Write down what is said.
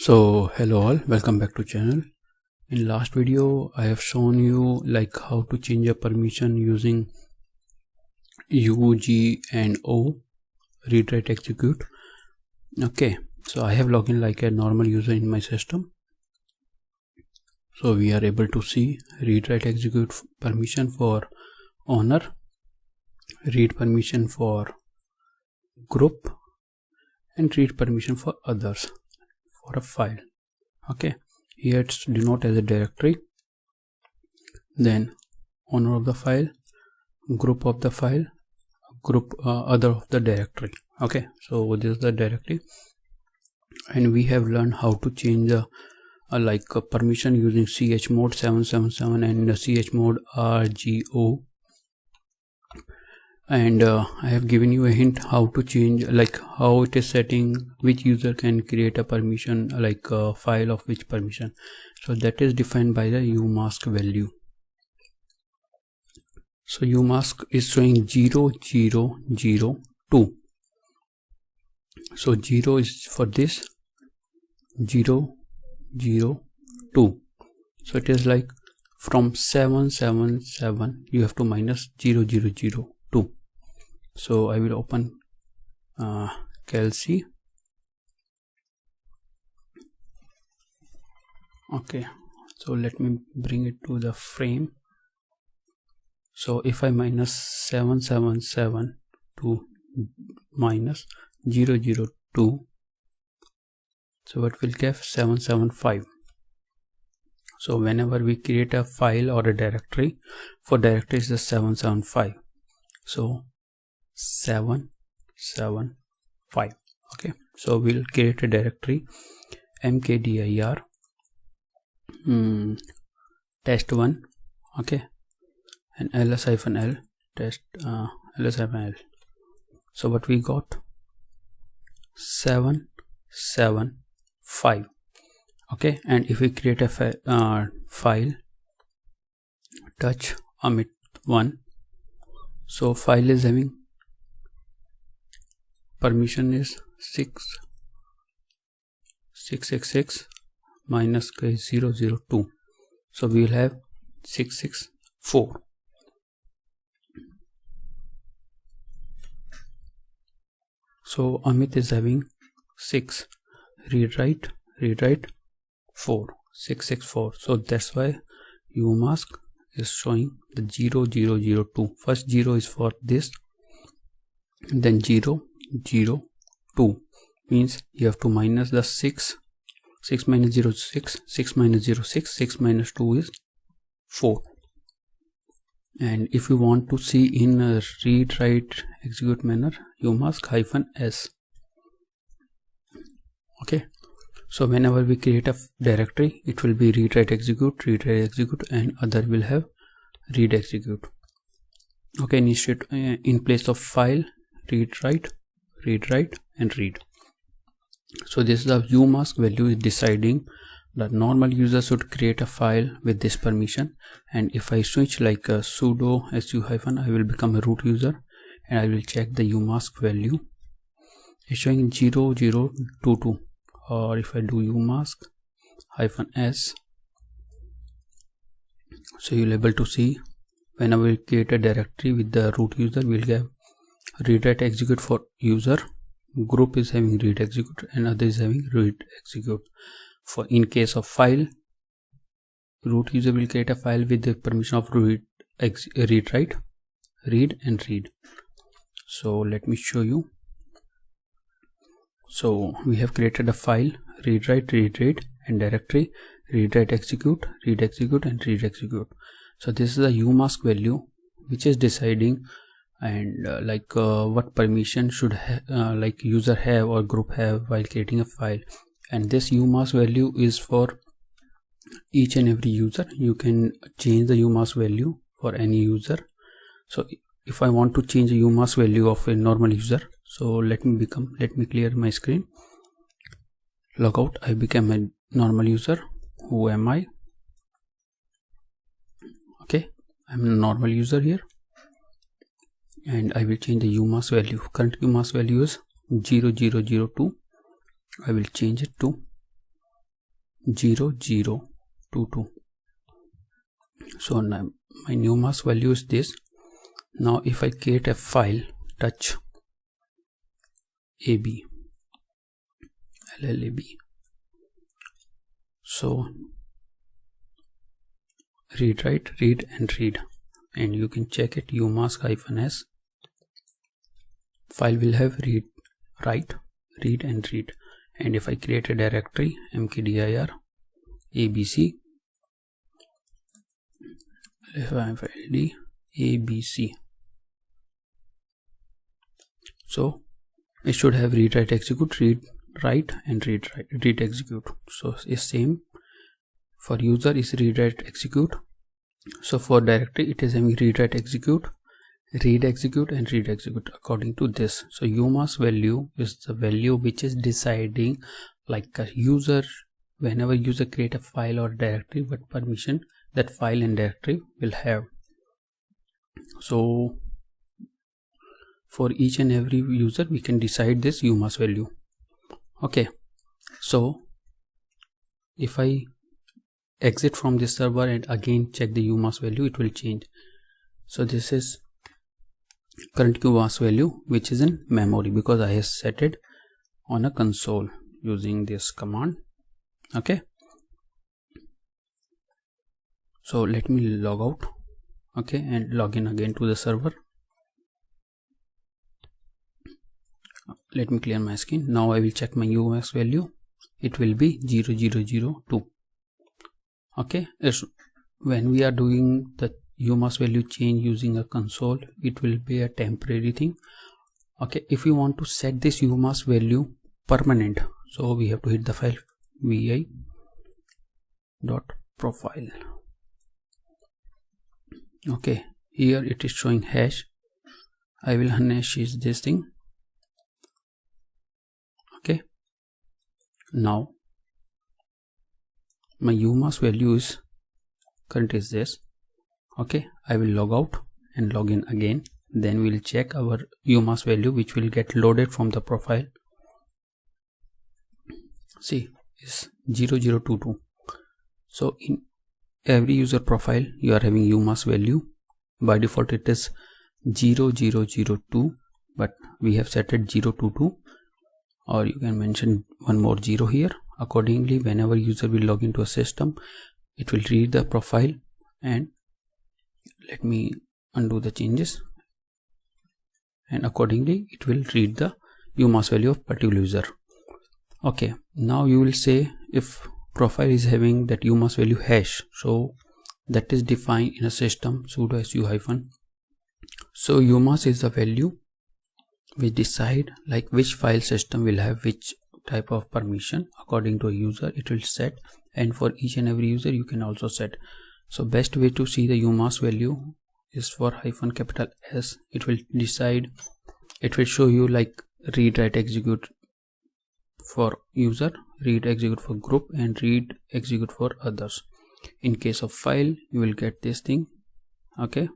So hello all, welcome back to channel. In last video I have shown you like how to change a permission using U, G and O, read, write, execute. Okay, so I have logged in like a normal user in my system. So we are able to see read, write, execute permission for owner, read permission for group and read permission for others for a file. Okay, here it's denote as a directory, then owner of the file, group of the file, group other of the directory. Okay, so this is the directory, and we have learned how to change the permission using chmod 777 and chmod rgo, and I have given you a hint how to change, like how it is setting which user can create a permission, like a file of which permission. So that is defined by the umask value. So umask is showing 0 0 0 2. So 0 is for this, 0 0 2. So it is like from 777 you have to minus 0 0 0 2. So I will open calc. Okay, so let me bring it to the frame. So if I minus 777 to minus 0 0 2, so what will give 775. So whenever we create a file or a directory, for directory is the 775. So 775. Okay, so we'll create a directory mkdir test1. Okay, and ls-l test ls-l. So what we got, 775. okay, and if we create a file touch amit 1, so file is having permission is 666 minus 002, so we will have 664. So Amit is having 6, read write 4, 664. So that's why umask is showing the 0 0 0 2. First 0 is for this, then 0 0 2 means you have to minus the 6 minus 0 6, 6 minus 0 6, 6 minus 2 is 4. And if you want to see in a read write execute manner, umask -s. Okay, so whenever we create a directory, it will be read write execute, and other will have read execute. Okay, initiate in place of file read write and read. So this is the umask value is deciding that normal user should create a file with this permission, and if I switch like a sudo su-, I will become a root user, and I will check the umask value is showing 0 0 2 2. Or if I do umask -s, so you'll able to see whenever we create a directory with the root user, we'll get read write execute for user, group is having read execute, and other is having read execute. For in case of file, root user will create a file with the permission of read write, read and read. So let me show you. So we have created a file read write and directory read write execute and read execute. So this is the umask value which is deciding and what permission should like user have or group have while creating a file. And this umask value is for each and every user. You can change the umask value for any user. So if I want to change the umask value of a normal user, so let me clear my screen, log out, I become a normal user. Who am I? Okay, I'm a normal user here, and I will change the umask value. Current umask value is 0 0 0 2. I will change it to 0022. So now my new mask value is this. Now if I create a file, touch AB LLAB, so read, write, read and read, and you can check it. umask-s file will have read, write, read and read. And if I create a directory mkdir abc file abc, so it should have read, write, execute, read, write and read, write, read, execute. So it's same for user is read, write, execute. So for directory it is having read, write, execute, read, execute and read, execute according to this. So umask value is the value which is deciding like a user, whenever user create a file or directory, what permission that file and directory will have. So for each and every user we can decide this umask value. Okay, so if I exit from this server and again check the umask value, it will change. So this is current umask value which is in memory because I have set it on a console using this command. Okay, so let me log out, okay, and log in again to the server. Let me clear my screen. Now I will check my umask value. It will be 0002. Okay, when we are doing the umask value change using a console, it will be a temporary thing. Okay, if you want to set this umask value permanent, so we have to hit the file vi.profile. Okay, here it is showing hash. I will unhash this thing. Okay, now my umask value is current is this. Okay, I will log out and log in again, then we will check our umask value which will get loaded from the profile. See, is 0022. So in every user profile you are having umask value. By default it is 0002, but we have set it 022, or you can mention one more 0 here. Accordingly, whenever user will log into a system, it will read the profile. And let me undo the changes, and accordingly it will read the umask value of particular user. Okay, now you will say if profile is having that umask value hash, so that is defined in a system sudo su hyphen. So umask is the value which decide like which file system will have which type of permission. According to a user it will set, and for each and every user you can also set. So best way to see the umask value is for hyphen capital S. It will decide, it will show you like read, write, execute for user, read, execute for group and read, execute for others. In case of file you will get this thing. Okay,